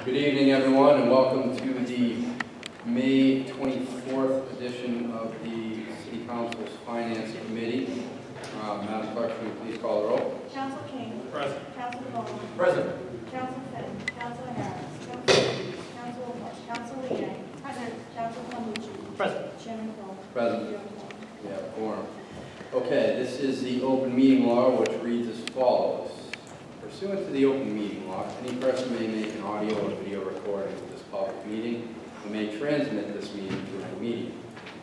Good evening, everyone, and welcome to the May 24th edition of the City Council's Finance Committee. Madam Clerk, will you please call the roll? Council King. Present. Council Bowman. Present. Council Finn. Council Harris. Council Hughes. Council LaForge. Council Leeang. Present. Council Calmucci. Present. Chairman Cole. Present. We have a quorum. Okay, this is the open meeting law, which reads as follows. Pursuant to the open meeting law, any person may make an audio or video recording of this public meeting and may transmit this meeting through the media.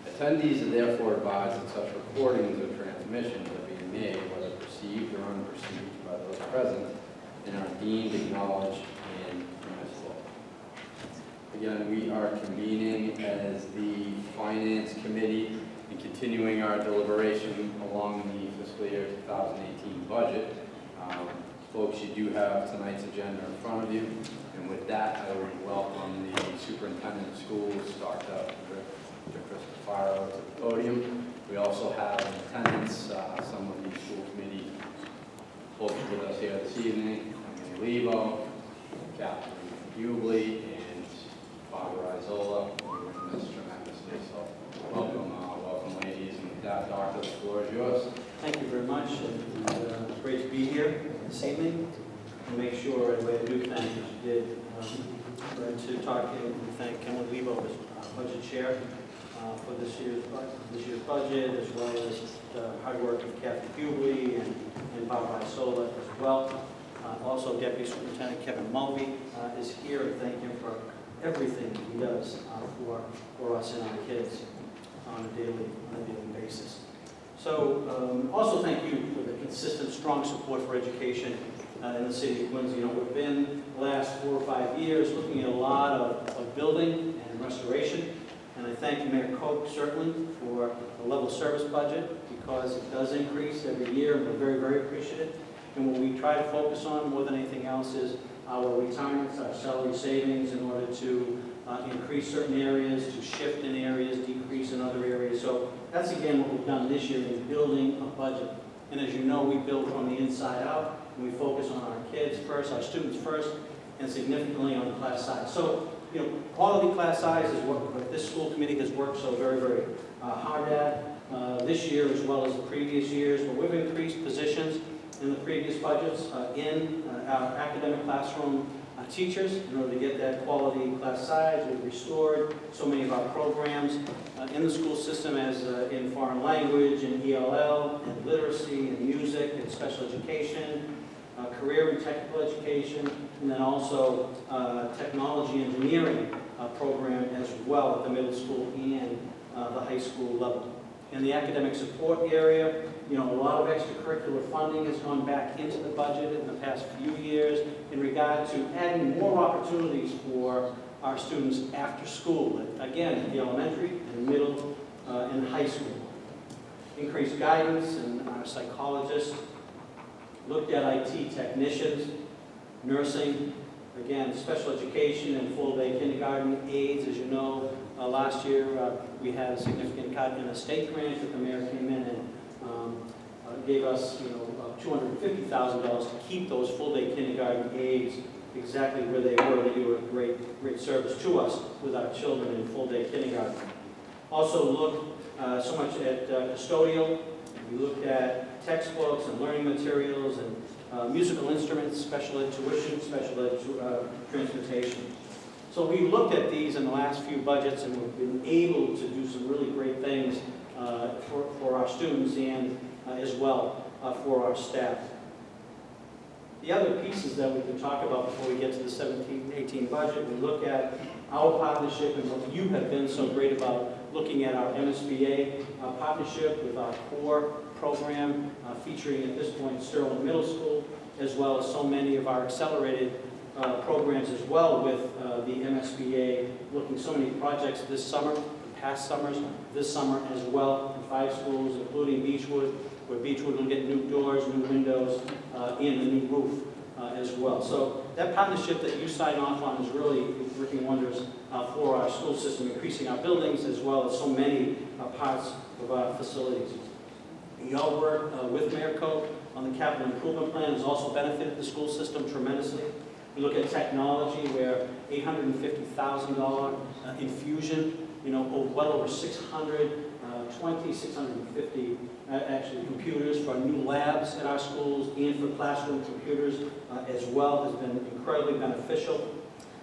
Attendees are therefore advised that such recordings or transmissions are being made, whether perceived or unperceived by those present, and are deemed, acknowledged, and permissible. Again, we are convening as the Finance Committee and continuing our deliberation along the fiscal year 2018 budget. Folks, you do have tonight's agenda in front of you, and with that, I would welcome the superintendent of schools, Dr. Christopher Faro, to the podium. We also have in attendance some of the school committee folks with us here this evening, Emily Lebo, Captain Hughley, and Barbara Isola. We missed tremendously, so welcome, ladies. And with that, Doctor, the floor is yours. Thank you very much. It's great to be here this evening. And make sure, and I do thank, as you did, to talk and thank Emily Lebo, as budget chair, for this year's budget, as well as the hard work of Captain Hughley and Barbara Isola as well. Also, Deputy Superintendent Kevin Mulvey is here, and thank him for everything he does for us and our kids on a daily basis. So, also thank you for the consistent, strong support for education in the city of Quincy. You know, we've been the last 4 or 5 years looking at a lot of building and restoration, and I thank Mayor Koch certainly for the level service budget, because it does increase every year, and we're very, very appreciative. And what we try to focus on more than anything else is our retirements, our salary savings, in order to increase certain areas, to shift in areas, decrease in other areas. So that's again what we've done this year, is building a budget. And as you know, we build from the inside out, and we focus on our kids first, our students first, and significantly on the class size. So, you know, quality class size is what this school committee has worked so very, very hard at this year, as well as the previous years. But we've increased positions in the previous budgets in our academic classroom teachers in order to get that quality class size. We've restored so many of our programs in the school system, as in foreign language and ELL and literacy and music and special education, career and technical education, and then also technology engineering program as well at the middle school and the high school level. In the academic support area, you know, a lot of extracurricular funding has gone back into the budget in the past few years in regard to adding more opportunities for our students after school, again, at the elementary and middle and high school. Increased guidance and our psychologists, looked at IT technicians, nursing, again, special education and full-day kindergarten aides. As you know, last year we had a significant cut in a state grant that the mayor came in and gave us, you know, $250,000 to keep those full-day kindergarten aides exactly where they were. They do a great service to us with our children in full-day kindergarten. Also looked so much at custodial. We looked at textbooks and learning materials and musical instruments, special ed tuition, special ed transportation. So we looked at these in the last few budgets, and we've been able to do some really great things for our students and as well for our staff. The other pieces that we can talk about before we get to the 17-18 budget, we look at our partnership and what you have been so great about, looking at our MSBA partnership with our core program featuring at this point Sterling Middle School, as well as so many of our accelerated programs as well with the MSBA, looking so many projects this summer, past summers, this summer as well, in 5 schools, including Beechwood, where Beechwood will get new doors, new windows, and a new roof as well. So that partnership that you sign off on is really working wonders for our school system, increasing our buildings as well as so many parts of our facilities. Your work with Mayor Koch on the capital improvement plan has also benefited the school system tremendously. We look at technology where $850,000 infusion, well over 650 actually computers for new labs in our schools and for classroom computers as well has been incredibly beneficial.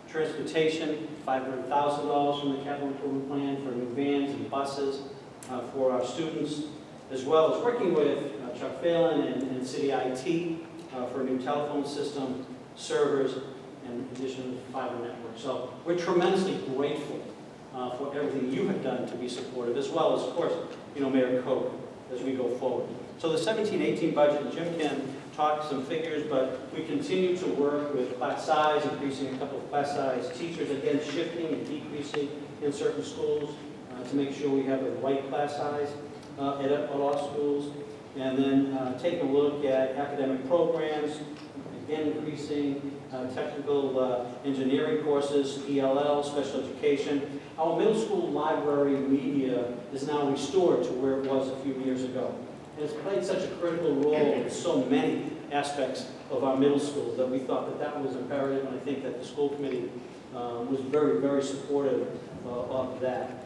Transportation, $500,000 from the capital improvement plan for new vans and buses for our students, as well as working with Chuck Phelan and City IT for a new telephone system, servers, and additional fiber network. So we're tremendously grateful for everything you have done to be supportive, as well as, of course, Mayor Koch, as we go forward. So the 17-18 budget, Jim can talk some figures, but we continue to work with class size, increasing a couple of class size teachers, again, shifting and decreasing in certain schools to make sure we have the right class size at all schools. And then taking a look at academic programs, again, increasing technical engineering courses, ELL, special education. Our middle school library media is now restored to where it was a few years ago. And it's played such a critical role in so many aspects of our middle schools that we thought that that was imperative, and I think that the school committee was very, very supportive of that.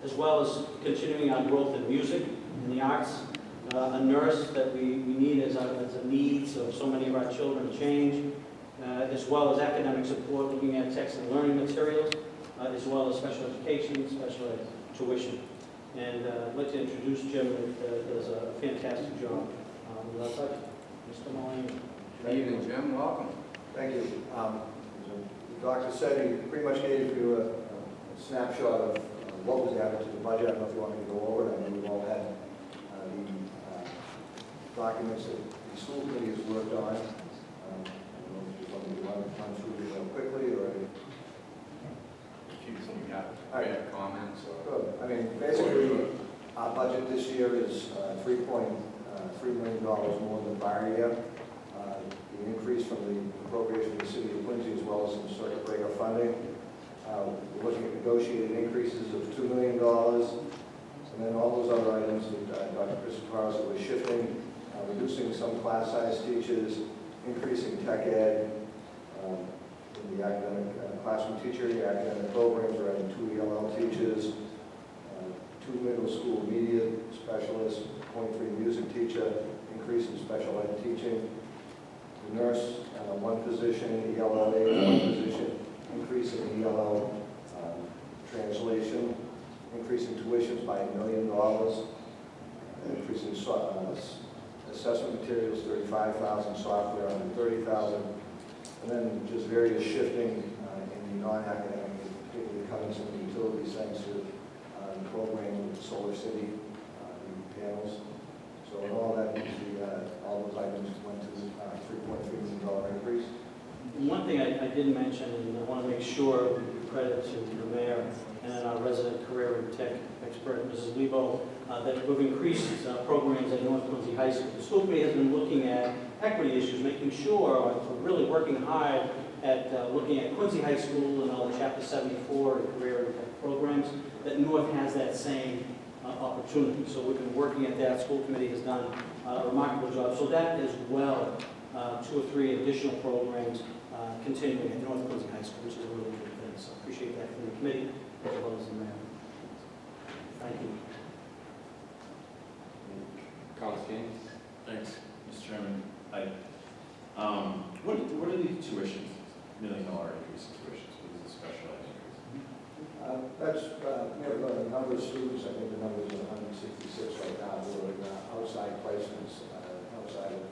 As well as continuing our growth in music and the arts, a nurse that we need as a needs of so many of our children change, as well as academic support, looking at text and learning materials, as well as special education, special ed tuition. And I'd like to introduce Jim, that does a fantastic job with our budget. Mr. Mullane. Good evening, Jim. Welcome. Thank you. The doctor said he pretty much gave you a snapshot of what was added to the budget. I don't know if you want me to go over it. I know we've all had the documents that the school committee has worked on. I don't know if you want me to run through it real quickly or If you have comments or... Good. I mean, basically, our budget this year is $3.3 million more than prior year. The increase from the appropriation of the city of Quincy, as well as some circuit breaker funding. We're looking at negotiated increases of $2 million. And then all those other items that Dr. Christopher was shifting, reducing some class size teachers, increasing tech ed, in the academic classroom teacher, the academic programs, we're adding 2 ELL teachers, 2 middle school media specialists, 0.3 music teacher, increase in special ed teaching, the nurse, 1 position, ELL, 1 position, increase in ELL translation, increasing tuitions by $1 million, increasing assessment materials, $35,000, software, $130,000, and then just various shifting in the non-academic, particularly coming some utilities thanks to the program with Solar City, the panels. So in all that, all those items went to $3.3 million increase. One thing I didn't mention, and I want to make sure we give credit to the mayor and our resident career and tech expert, Mrs. Lebo, that we've increased programs at North Quincy High School. The school committee has been looking at equity issues, making sure, we're really working hard at looking at Quincy High School and all the Chapter 74 career and tech programs, that North has that same opportunity. So we've been working at that. School committee has done a remarkable job. So that as well, 2 or 3 additional programs continuing at North Quincy High School, which is a really good thing. So appreciate that from the committee as well as the mayor. Thank you. Council James? Thanks, Mr. Chairman. What are the tuitions, $1 million increase in tuitions? What is the special ed increase? That's, we have a number of students, I think the number is 166 right now, who are in outside placements, outside of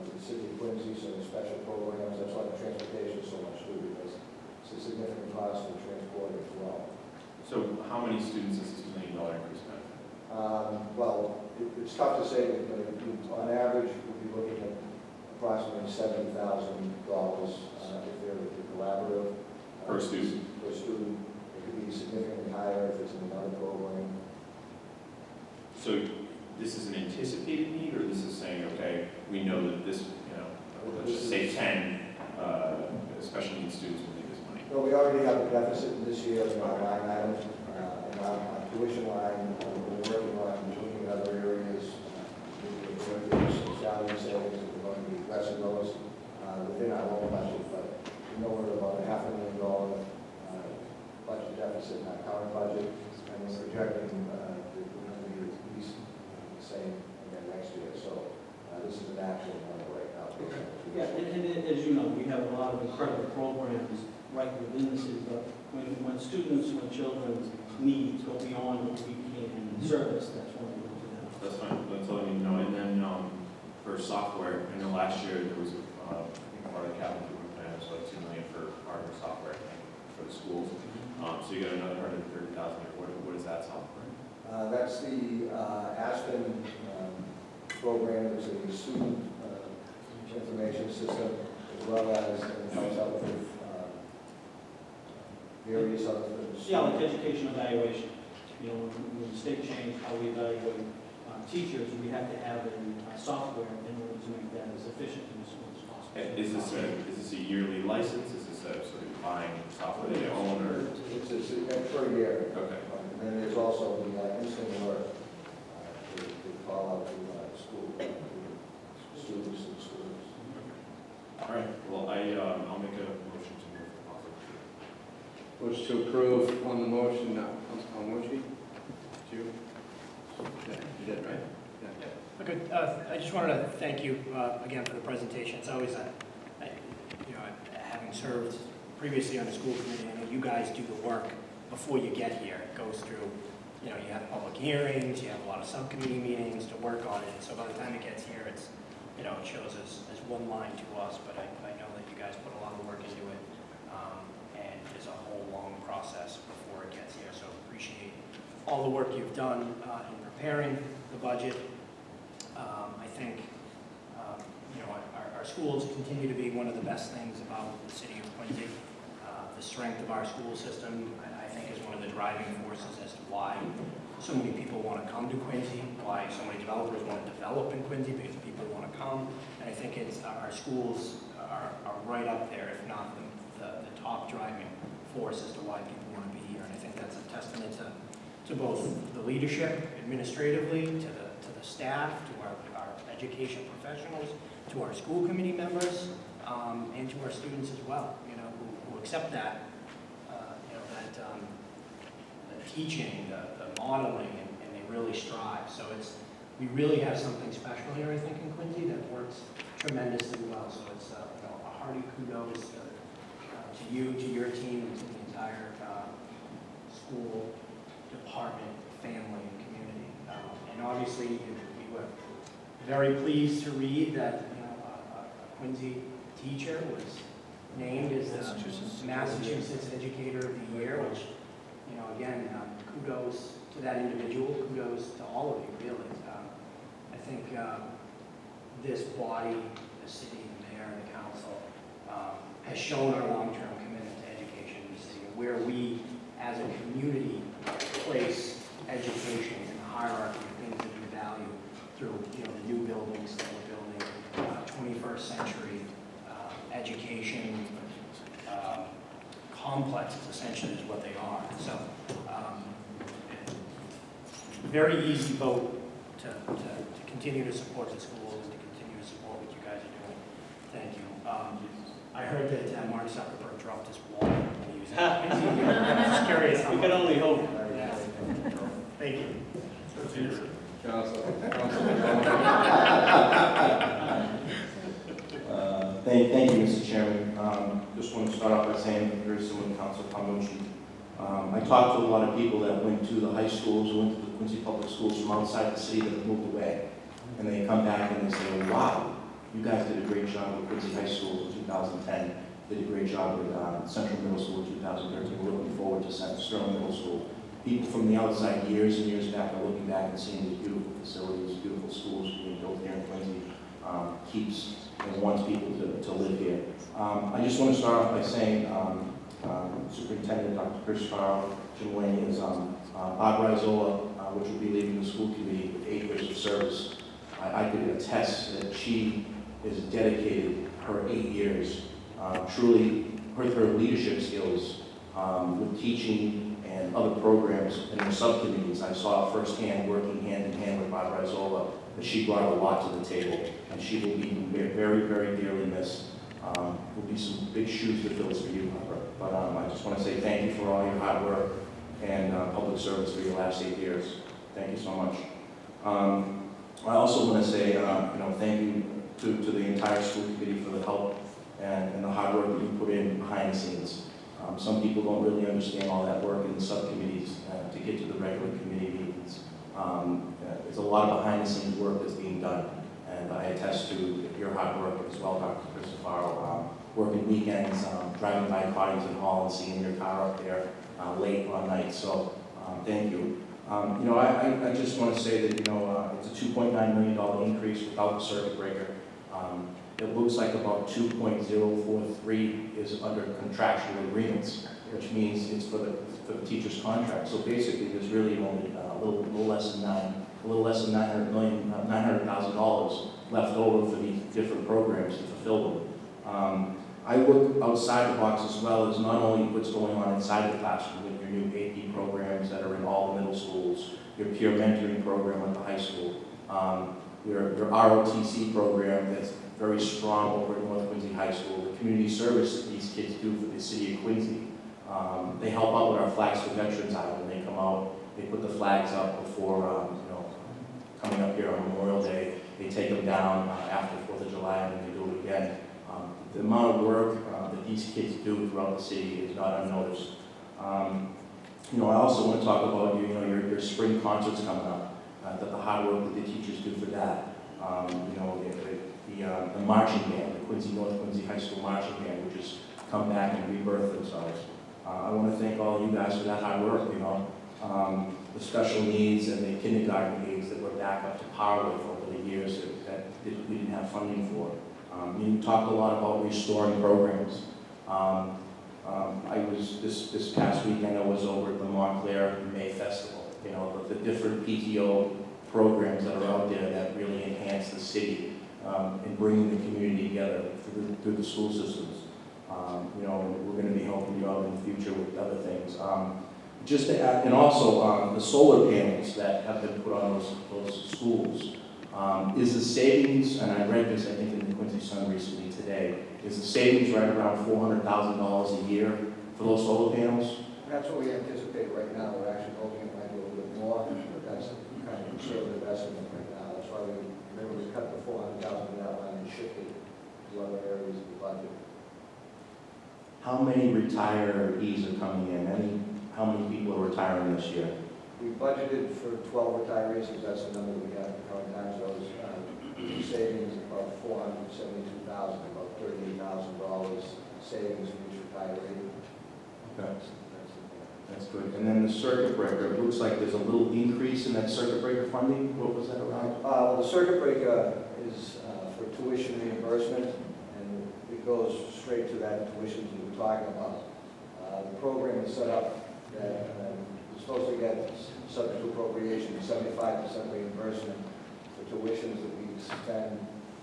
the city of Quincy, so the special programs, that's why the transportation is so much too, because it's a significant cost for transport as well. So how many students is this $1 million increase benefit? Well, it's tough to say, but on average, we'll be looking at approximately $70,000 if they're collaborative. Per student? Per student. It could be significantly higher if it's in another program. So this is an anticipated need, or this is saying, okay, we know that this, let's just say 10 special needs students will need this money? Well, we already have a deficit this year in our line item, in our tuition line. We're working on looking at other areas, some salary savings, and we're going to be addressing those. within our own budget, but we know we're about $500,000 budget deficit in our current budget, and we're projecting that we're going to be at least the same again next year. So this is an actual number right now. Yeah, and as you know, we have a lot of incredible programs right within the city, but when students, when children's needs go beyond what we can service, that's when we go to them. That's fine, that's all I need to know. And then for software, I know last year there was, I think part of the capital improvement plan was like $2 million for hardware software, I think, for the schools. So you got another $130,000 here. What is that software? That's the Aspen program. It's a student information system, as well as it helps out with various other things. Yeah, like education evaluation. You know, when the state changed how we evaluate teachers, we have to have a software in order to make that as efficient and as smooth as possible. And is this a yearly license? Is this a sort of buying software they own, or? It's per year. Okay. And then there's also the instant alert to call out to school, students and schools. All right, well, I'll make a motion to move the positive. Motion to approve on the motion, Councilor Mochi? You? Yeah, you did, right? Yeah. Okay, I just wanted to thank you again for the presentation. It's always having served previously on the school committee, I know you guys do the work before you get here. It goes through, you have public hearings, you have a lot of subcommittee meetings to work on it. So by the time it gets here, it shows as one line to us, but I know that you guys put a lot of work into it, and there's a whole long process before it gets here. So appreciate all the work you've done in preparing the budget. I think our schools continue to be one of the best things about the city of Quincy. The strength of our school system, I think, is one of the driving forces as to why so many people want to come to Quincy, why so many developers want to develop in Quincy, because people want to come. And I think our schools are right up there, if not the top driving force as to why people want to be here. And I think that's a testament to both the leadership administratively, to the staff, to our education professionals, to our school committee members, and to our students as well, who accept that, the teaching, the modeling, and they really strive. So we really have something special here, I think, in Quincy that works tremendously well. So it's a hearty kudos to you, to your team, and to the entire school department, family, and community. And obviously, we were very pleased to read that a Quincy teacher was named as the Massachusetts Educator of the Year, which, again, kudos to that individual, kudos to all of you, really. I think this body, the city, the mayor, and the council has shown our long-term commitment to education in the city, and where we, as a community, place education in the hierarchy of things that we value through, the new buildings that we're building, 21st century education complexes, essentially, is what they are. So, very easy vote to continue to support the schools and to continue to support what you guys are doing. Thank you. I heard that Mark Zuckerberg dropped his wallet when he was I'm just curious. We can only hope. Yeah. Thank you. Thank you, Mr. Chairman. Just want to start off by saying, very similar to Council Palmucci. I talked to a lot of people that went to the high schools, went to the Quincy Public Schools from outside the city that have moved away. And they come back and they say, wow, you guys did a great job with Quincy High School in 2010. Did a great job with Central Middle School in 2013. We're looking forward to Sterling Middle School. People from the outside, years and years back, are looking back and seeing these beautiful facilities, beautiful schools being built here in Quincy. Keeps and wants people to live here. I just want to start off by saying Superintendent Dr. Chris Farrell, Jim Laney, is Bob Rizola, which will be leaving the school committee with 8 years of service. I could attest that she is dedicated her 8 years, truly with her leadership skills, with teaching and other programs and her subcommittees. I saw firsthand, working hand in hand with Bob Rizola, that she brought a lot to the table, and she will be very, very dearly missed. Will be some big shoes to fill for you, but I just want to say thank you for all your hard work and public service for your last 8 years. Thank you so much. I also want to say, thank you to the entire school committee for the help and the hard work that you put in behind the scenes. Some people don't really understand all that work in the subcommittees to get to the regular committee meetings. There's a lot of behind the scenes work that's being done, and I attest to your hard work as well, Dr. Christopher. Working weekends, driving by Coddington Hall and seeing your car up there late one night, so thank you. I just want to say that, it's a $2.9 million increase without the circuit breaker. It looks like about 2.043 is under contractual agreements, which means it's for the teacher's contract. So basically, there's really only a little less than $900,000 left over for these different programs to fulfill them. I look outside the box as well as not only what's going on inside the classroom with your new AP programs that are in all the middle schools, your peer mentoring program at the high school, your ROTC program that's very strong over at North Quincy High School, the community service that these kids do for the city of Quincy. They help out with our Flags for Veterans Island. They come out, they put the flags up before, coming up here on Memorial Day. They take them down after 4th of July, and then they do it again. The amount of work that these kids do throughout the city is not unnoticed. I also want to talk about your spring concerts coming up, the hard work that the teachers do for that. The marching band, the North Quincy High School marching band, which has come back and rebirthed themselves. I want to thank all you guys for that hard work. The special needs and the kindergarten aides that we're back up to par with over the years that we didn't have funding for. You talked a lot about restoring programs. I was this past weekend. I was over at the Montclair May Festival. The different PTO programs that are out there that really enhance the city and bringing the community together through the school systems. We're going to be helping you out in the future with other things. Just to add, and also the solar panels that have been put on those schools. Is the savings, and I read this, I think, in the Quincy Sun recently today, is the savings right around $400,000 a year for those solar panels? That's what we anticipate right now. We're actually hoping it might be a little bit more, but that's kind of conservative estimate right now. That's why we cut the $400,000 that line and shifted to other areas of the budget. How many retirees are coming in? How many people are retiring this year? We budgeted for 12 retirees, because that's the number we got at the current time. So those savings about $472,000, about $38,000 savings for each retiree. Okay. That's good. And then the circuit breaker, it looks like there's a little increase in that circuit breaker funding. What was that around? Well, the circuit breaker is for tuition reimbursement, and it goes straight to that tuition you were talking about. The program is set up that we're supposed to get, subject to appropriation, 75% reimbursement for tuitions that we spend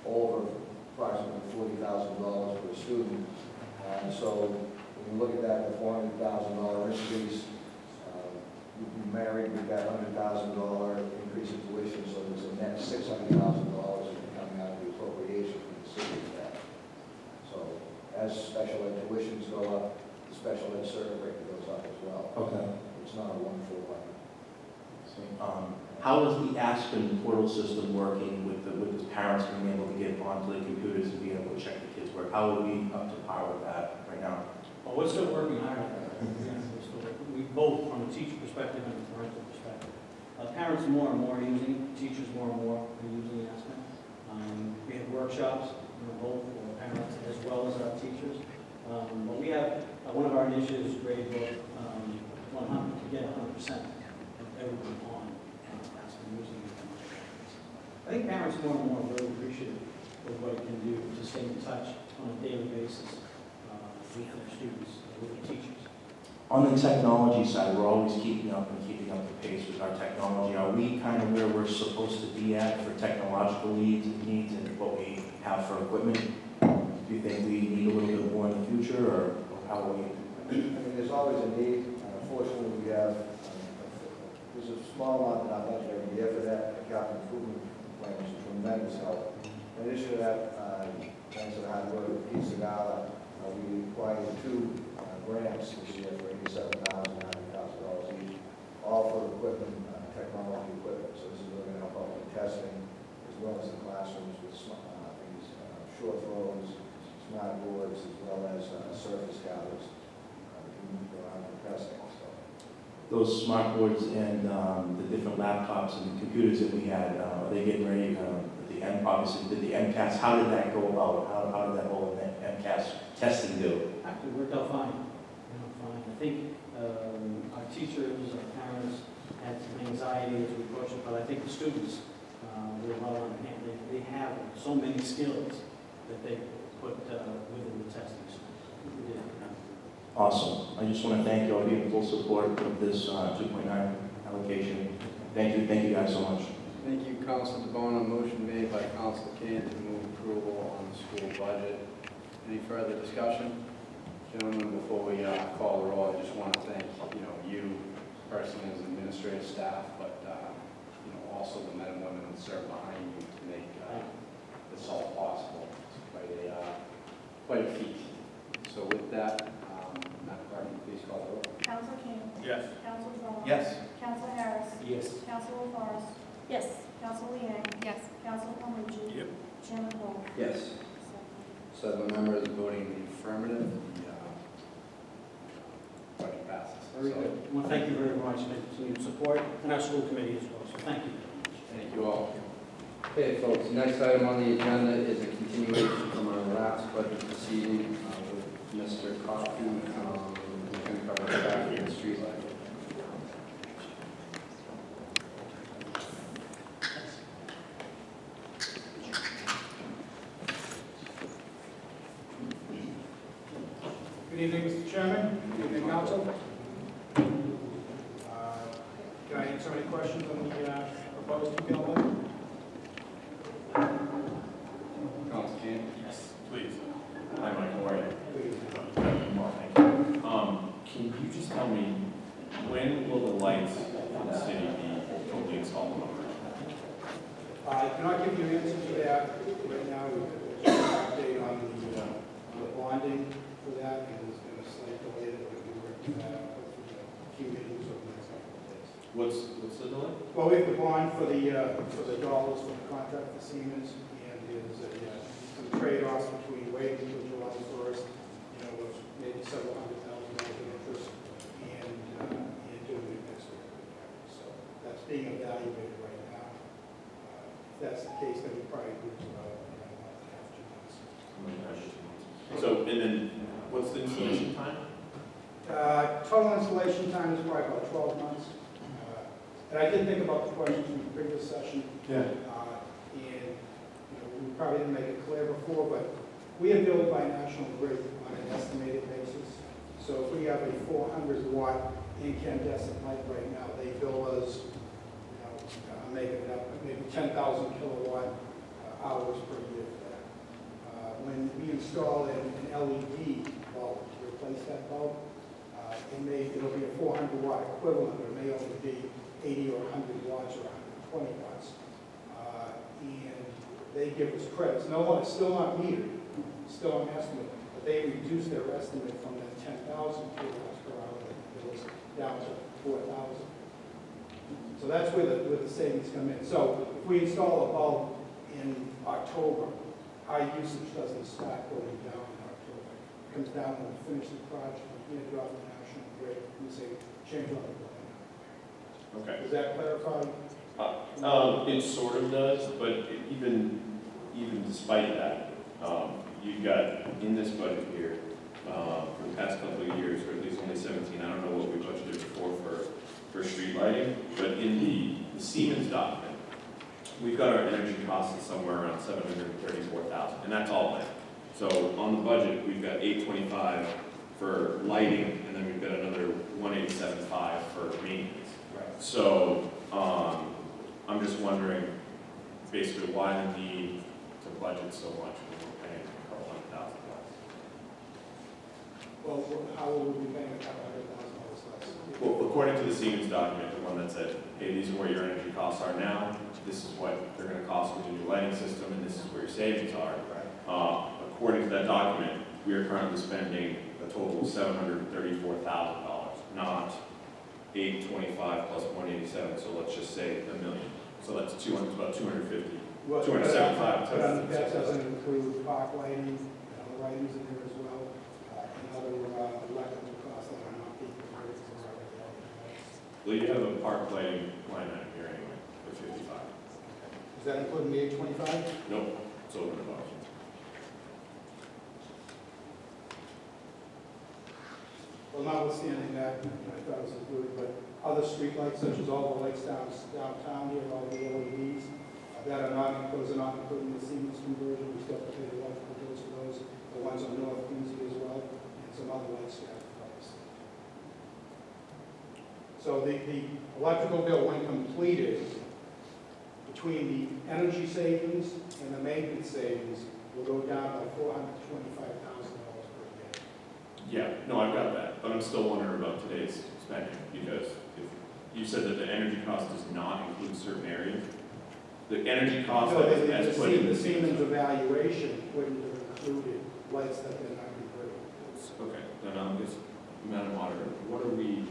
over approximately $40,000 per student. So when you look at that, the $400,000 increase, we've married, we've got $100,000 increase in tuition, so there's a net $600,000 coming out of the appropriation for the city of that. So as special ed tuitions go up, the special ed circuit breaker goes up as well. Okay. It's not a one-for-one. How is the Aspen portal system working with the parents being able to get onto the computers and be able to check the kids' work? How are we up to par with that right now? Well, we're still working hard at that. We both, from a teacher perspective and a parental perspective. Parents more and more are using it, teachers more and more are using Aspen. We have workshops, both for parents as well as our teachers. But we have, one of our initiatives, grade book, 100, to get 100% of everyone on Aspen using it. I think parents more and more are very appreciative of what it can do to stay in touch on a daily basis with their students, with the teachers. On the technology side, we're always keeping up the pace with our technology. Are we kind of where we're supposed to be at for technological needs and what we have for equipment? Do you think we need a little bit more in the future, or how are we? I mean, there's always a need. Fortunately, we have, there's a small amount in our budget every year for that. The capital improvement plan is a tremendous help. In addition to that, thanks to the hard work of Keith Segala, we acquired 2 grants this year for $87,000, $90,000 each, all for equipment, technology equipment. So this is really going to help out with testing, as well as the classrooms with these short throws, smart boards, as well as surface counters to move around for testing. So Those smart boards and the different laptops and computers that we had, are they getting ready? Obviously, did the MCAS, how did that go about? How did that whole MCAS testing do? Actually, worked out fine. Fine. I think our teachers, our parents had some anxiety as we approached it, but I think the students were well on hand. They have so many skills that they put within the testing. So we did. Awesome. I just want to thank you. I'll be in full support of this 2.9 allocation. Thank you guys so much. Thank you, Council DeBona. Motion made by Council Kane to move approval on the school budget. Any further discussion? Gentlemen, before we call the roll, I just want to thank you personally as administrative staff, but also the men and women that serve behind you to make this all possible. It's quite a feat. So with that, Madam Clerk, please call the roll. Council King. Yes. Council DeBona. Yes. Council Harris. Yes. Council LaForest. Yes. Council Leeang. Yes. Council Calhoun. Yep. Chairman Ball. Yes. 7 members voting in the affirmative. The budget passes. Very good. I want to thank you very much for your support and our school committee as well. So thank you. Thank you all. Okay, folks, next item on the agenda is a continuation from our last budget proceeding with Mr. Coffey. We're going to cover the back of the street light. Good evening, Mr. Chairman. Good evening, Council. Can I answer any questions on the proposed two-gallon limit? Council Kane? Yes, please. Hi, Mike, how are you? Please. Well, thank you. Can you just tell me, when will the lights in the city be totally installed? I cannot give you an answer to that right now. We've just an update on the bonding for that, and there's been a slight delay that we'll be working that out with the key meetings over the next couple of days. What's the delay? Well, we have the bond for the dollars for the contract for Siemens, and there's some trade-offs between waiting until July 1st, with maybe several $100,000 in interest, and doing it next week. So that's being evaluated right now. If that's the case, then we probably lose about a month and a half, 2 months. So, and then, what's the installation time? Total installation time is probably about 12 months. And I did think about the questions from the previous session. Yeah. And we probably didn't make it clear before, but we are billed by National Grid on an estimated basis. So if we have a 400-watt incandescent light right now, they bill us, I'm making it up, maybe 10,000 kilowatt hours per year for that. When we install an LED bulb to replace that bulb, it'll be a 400-watt equivalent, but it may only be 80 or 100 watts or 120 watts. And they give us credits. It's still not metered, still an estimate, but they reduce their estimate from that 10,000 kilowatts per hour that bills down to 4,000. So that's where the savings come in. So if we install a bulb in October, our usage doesn't start going down in October. It comes down when we finish the project, we hand it off to National Grid, and we say, change all the building. Okay. Does that clarify? It sort of does, but even despite that, you've got in this budget here, for the past couple of years, or at least only 17, I don't know what we budgeted before for street lighting, but in the Siemens document, we've got our energy costs at somewhere around $734,000, and that's all in. So on the budget, we've got $825 for lighting, and then we've got another $187.5 for maintenance. Right. So I'm just wondering, basically, why the need to budget so much when we're paying a couple $100,000 less? Well, how will we be paying a couple $100,000 less? Well, according to the Siemens document, the one that said, hey, these are where your energy costs are now, this is what they're going to cost with the new lighting system, and this is where your savings are. Right. according to that document, we are currently spending a total of $734,000, not 825 plus 187, so let's just say $1 million. So that's about 250. Well, 275. but that doesn't include park lighting, and other items in there as well, and other electrical costs that are not being converted for our lights. Well, you have a park lighting line item here anyway, for 55. Does that include the 825? Nope, it's over the budget. Well, notwithstanding that, I thought it was included, but other streetlights, such as all the lights downtown here, all the LEDs, that are not, those are not included in the Siemens conversion. We still have to pay the electrical bills for those, the ones on North Quincy as well, and some other lights scattered throughout the city. So the electrical bill, when completed, between the energy savings and the maintenance savings, will go down by $425,000 per year. Yeah, no, I've got that, but I'm still wondering about today's spending, because if you said that the energy cost does not include certain areas, the energy cost No, as put in the the Siemens evaluation wouldn't have included lights that they're not converted. Okay, then I'm just, Madam Moderator, what are we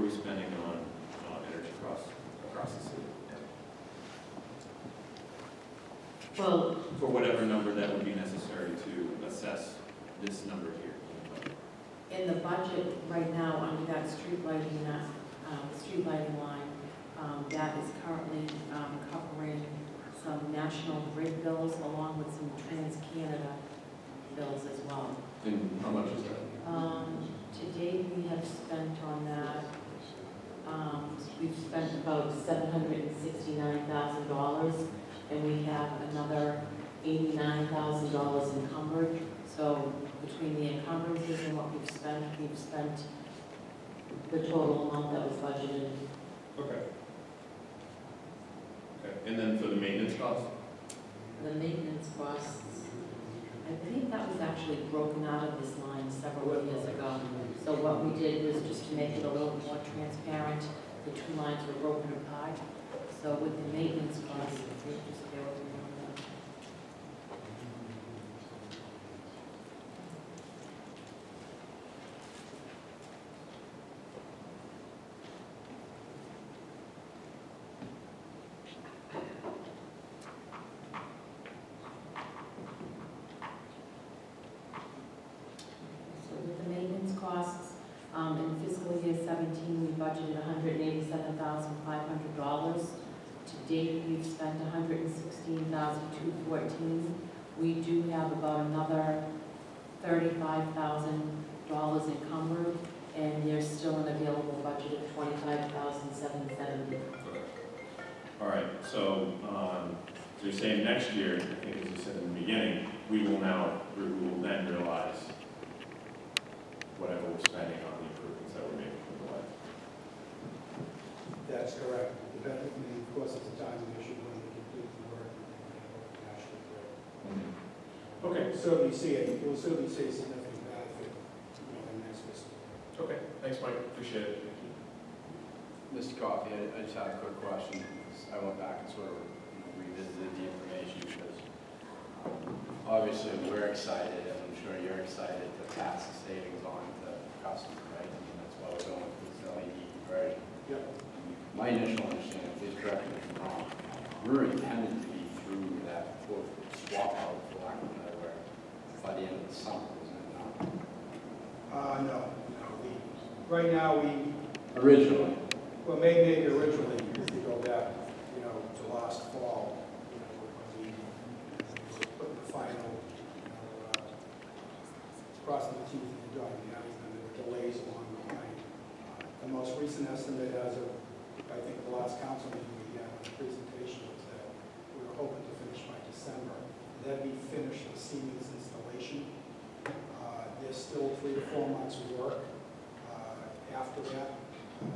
spending on energy costs across the city? Well, For whatever number that would be necessary to assess this number here. in the budget right now, under that street lighting line, that is currently covering some National Grid bills along with some Trans-Canada bills as well. And how much is that? To date, we have spent on that, we've spent about $769,000, and we have another $89,000 encumbered. So between the encumbrances and what we've spent the total amount that was budgeted. Okay. Okay, and then for the maintenance costs? The maintenance costs, I think that was actually broken out of this line several years ago. So what we did was just to make it a little more transparent, the two lines were broken apart. So with the maintenance costs, if you just bear with me on that. So with the maintenance costs, in fiscal year 17, we budgeted $187,500. To date, we've spent $116,214. We do have about another $35,000 encumbered, and there's still an available budget of $25,770. All right, so you're saying next year, I think as you said in the beginning, we will then realize whatever we're spending on the improvements that we're making for the light. That's correct. Depending, of course, it's a timing issue when we complete the work and National Grid. Okay, Certainly see it, you'll certainly see a significant benefit, in the next fiscal year. okay, thanks, Mike, appreciate it. Mr. Coffey, I just had a quick question. I went back and sort of revisited the information because obviously we're excited, and I'm sure you're excited to pass the savings on to customers, right? I mean, that's why we're going with this LED conversion. Yep. My initial understanding, please correct me if I'm wrong, we're intended to be through that quote swap out, for lack of a better word, by the end of the summer, isn't it not? No. Right now, Originally. well, maybe originally, if you go back, to last fall, when we put the final, crossing the T's and dotting the I's, and there were delays along the line. The most recent estimate as of, I think, the last council meeting we had on the presentation was that we were hoping to finish by December. That'd be finished the Siemens installation. There's still 3 to 4 months of work after that.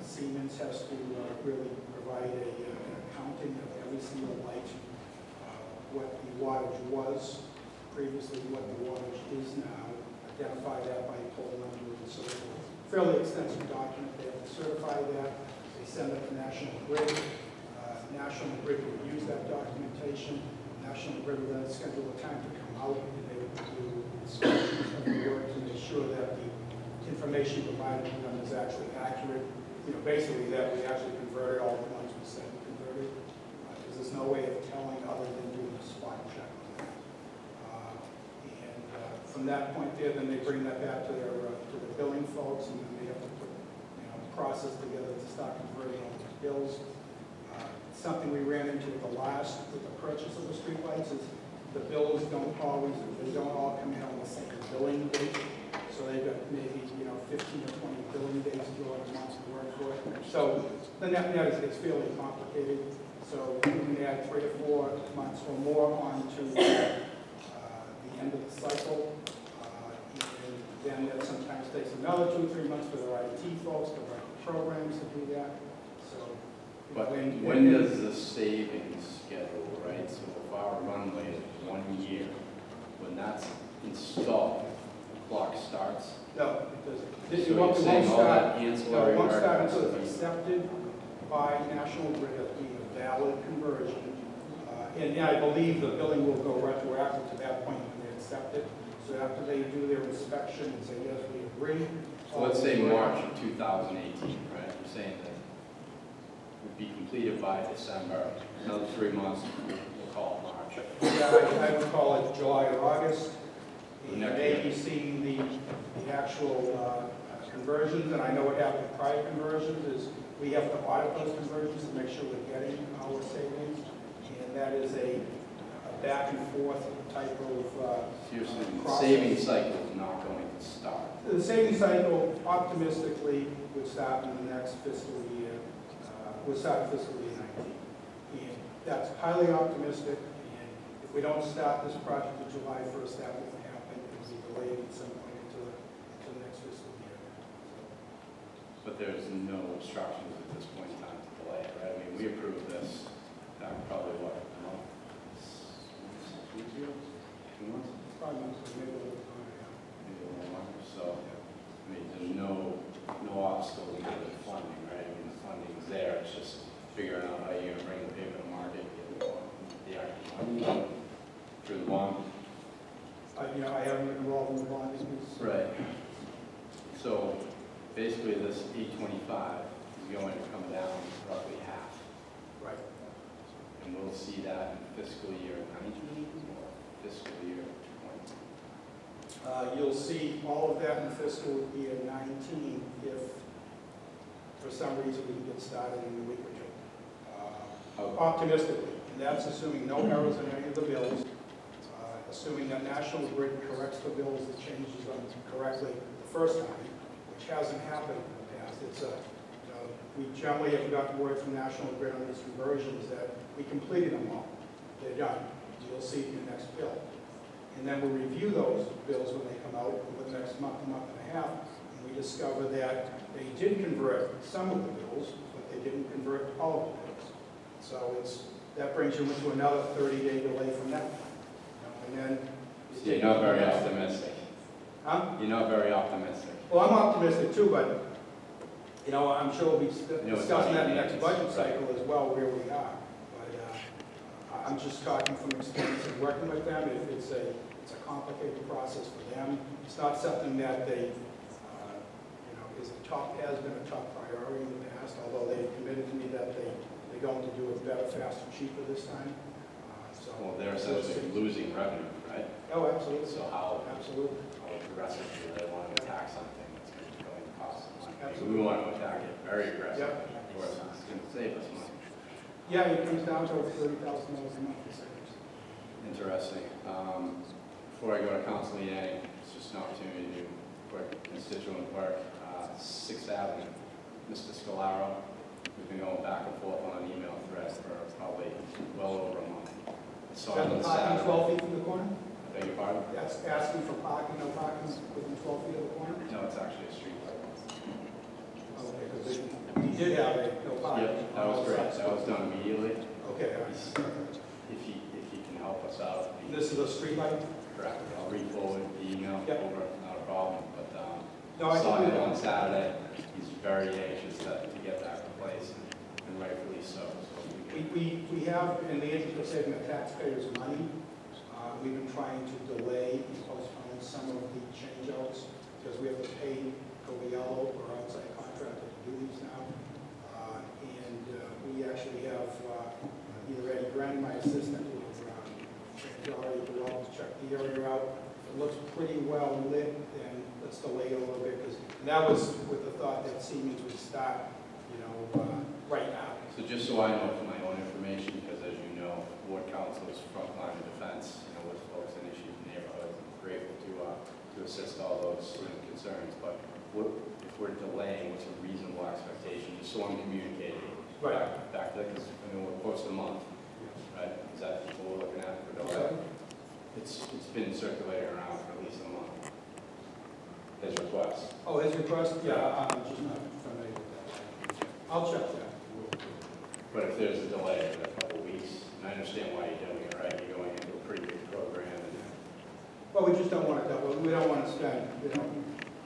Siemens has to really provide an accounting of every single light, what the wattage was previously, what the wattage is now, identify that by pole number and so forth. Fairly extensive document. They have to certify that. They send it to National Grid. National Grid will use that documentation. National Grid will then schedule a time to come out, and they will do inspections of the work to make sure that the information provided to them is actually accurate. You know, basically that we actually converted all the ones we said we converted, because there's no way of telling other than doing a spot check on that. From that point there, then they bring that back to their to the billing folks, and then they have to put, you know, process together to start converting all these bills. Something we ran into with the purchase of the streetlights is the bills don't all come in on the same billing date. So they've got maybe, you know, 15 or 20 billing days to go on months to work for it. So the net is fairly complicated. So we can add 3 or 4 months or more onto the end of the cycle. And then that sometimes takes another 2 or 3 months for the IT folks to write the programs to do that. So, But when does the savings schedule, right? So if our runway is 1 year, when that's installed, the clock starts. No, it doesn't. So you're saying all that ancillary It won't start work has until to it's be- accepted by National Grid as being a valid conversion. And I believe the billing will go retroactive to that point when they accept it. So after they do their inspection and say, yes, we agree. So let's say March of 2018, right? You're saying that it would be completed by December, another 3 months, we'll call it March. Yeah, I would call it July or August. And Next maybe year. seeing the actual conversions, and I know what happened with prior conversions is we have to audit those conversions to make sure we're getting our savings. And that is a back and forth type of So you're saying the process. saving cycle is not going to start. The saving cycle optimistically would start in the next fiscal year, would start in fiscal year 19. And that's highly optimistic, and if we don't start this project on July 1st, that won't happen. It will be delayed at some point into the next fiscal year. But there's no obstructions at this point in time to delay it, right? I mean, we approved this back probably, what, a month? 6 weeks ago? 2 months? It's probably not maybe a little time, Maybe a little longer. So, I mean, there's no obstacle to the funding, right? I mean, the funding's there. It's just figuring out how you're going to bring the paper to market, get the actual money through the bond. You know, I haven't been involved in the bond issues. Right. So basically this 825 is going to come down roughly half. Right. And we'll see that in fiscal year 19 or fiscal year 20. You'll see all of that in fiscal year 19 if, for some reason, we can get started in a week or two. Optimistically, and that's assuming no errors in any of the bills, assuming that National Grid corrects the bills that changes them correctly the first time, which hasn't happened in the past. It's we generally have gotten word from National Grid on these conversions that we completed them all. They're done. You'll see it in your next bill. And then we'll review those bills when they come out over the next month and a half, and we discover that they did convert some of the bills, but they didn't convert all of the bills. So that brings you into another 30-day delay from that point. And then So you're not very optimistic. Huh? You're not very optimistic. Well, I'm optimistic too, but, you know, I'm sure we'll be discussing that in the next budget Right. cycle as well, where we are. But I'm just talking from experience and working with them. It's a complicated process for them. It's not something that they, you know, has been a top priority in the past, although they've committed to me that they're going to do it better, faster, cheaper this time. Well, they're essentially losing revenue, right? Oh, absolutely. So how Absolutely. aggressive do they want to attack something that's going to cost them money? So we want to attack it very aggressively. Yep. Of course, it's going to save us money. Yeah, it comes down to over $30,000 a month. Interesting. Before I go to council meeting, it's just an opportunity to do quick constituent work. 6th Avenue, Mr. Scalaro, we've been going back and forth on an email thread for probably well over a month. So Is that on the parking Saturday, 12 feet from the corner? I beg your pardon? That's asking for parking, no parking within 12 feet of the corner? No, it's actually a street light. Okay, because he did have a no parking. Yep, that was great. That was done immediately. Okay, all right. If he can help us out, it'd be This is a street light? correct. I'll re-forward the email Yep. over, not a problem, but No, I saw think him we- on Saturday. He's very anxious to get that replaced, and rightfully so. So We have, in the interest of saving the taxpayers money, we've been trying to delay and postpone some of the changeouts, because we have to pay Coviello or outside contractor to do these now. We actually have either Eddie Grant, my assistant, who is already developed, checked the area out. It looks pretty well lit, and let's delay it a little bit, because that was with the thought that Siemens would start, right now. So just so I know for my own information, because as you know, ward council is frontline of defense, with folks in issues in neighborhoods. I'm grateful to assist all those concerns, but if we're delaying, what's a reasonable expectation, just so I'm communicating? Right. Back to that, because we're close to a month, right? Is that what we're looking at for delay? It's been circulating around for at least a month. His request. Oh, his request? Yeah, I'm just not familiar with that. I'll check that. But if there's a delay of a couple of weeks, and I understand why you're doing it, right? You're going into a pretty big program. Well, we just don't want to double, we don't want to spend,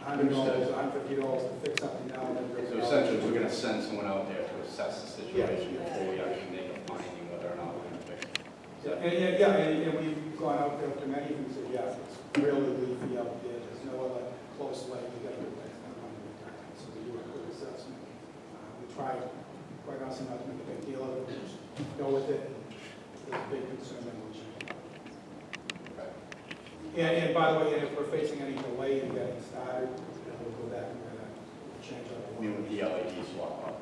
$100, $150 to fix something now and then bring it So out. essentially, we're going to send someone out there to assess the situation before we actually make a finding whether or not we're going to fix it. And we've gone out there to many and said, yes, it's really leafy out there, there's no other close lake, you got to do things that on the time. So we do a good assessment. We try, quite honestly, not to make a big deal of it, we just go with it. If there's a big concern, then we'll change it. And by the way, if we're facing any delay in getting started, we'll go back and we'll change our. I mean, with the LED swap up.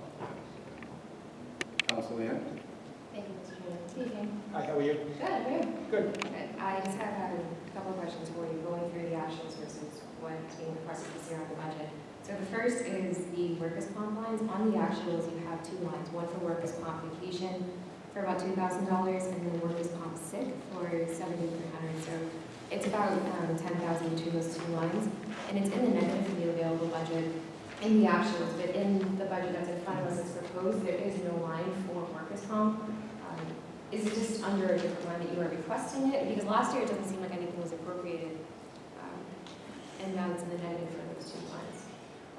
Council Leanne? Thank you, Mr. Chairman. Speaking. Hi, how are you? Good, good. Good. Good. I just have a couple of questions for you, going through the actions versus what's being requested this year on the budget. So the first is the workers' comp lines. On the actuals, you have two lines, one for workers' comp vacation for about $2,000, and then workers' comp sick for $7,300. So it's about $10,000 between those two lines, and it's in the negative in the available budget in the actuals, but in the budget that's in front of us, it's proposed, there is no line for workers' comp. Is it just under a different line that you are requesting it? Because last year it doesn't seem like anything was appropriated, and now it's in the negative for those two lines.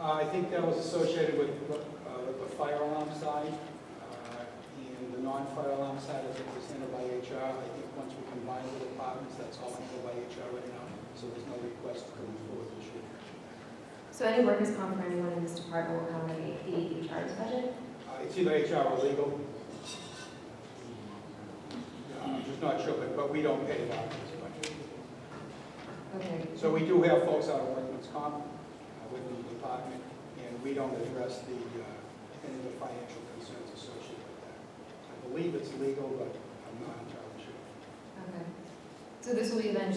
I think that was associated with the fire alarm side, and the non-fire alarm side is represented by HR. I think once we combine the departments, that's all handled by HR right now, so there's no request coming forward this year. So any workers' comp for anyone in this department will come out of the HR's budget? It's either HR or legal. I'm just not sure, but we don't pay that as much. Okay. So we do have folks out of workman's comp within the department, and we don't address any of the financial concerns associated with that. I believe it's legal, but I'm not entirely sure. Okay. So this will be then,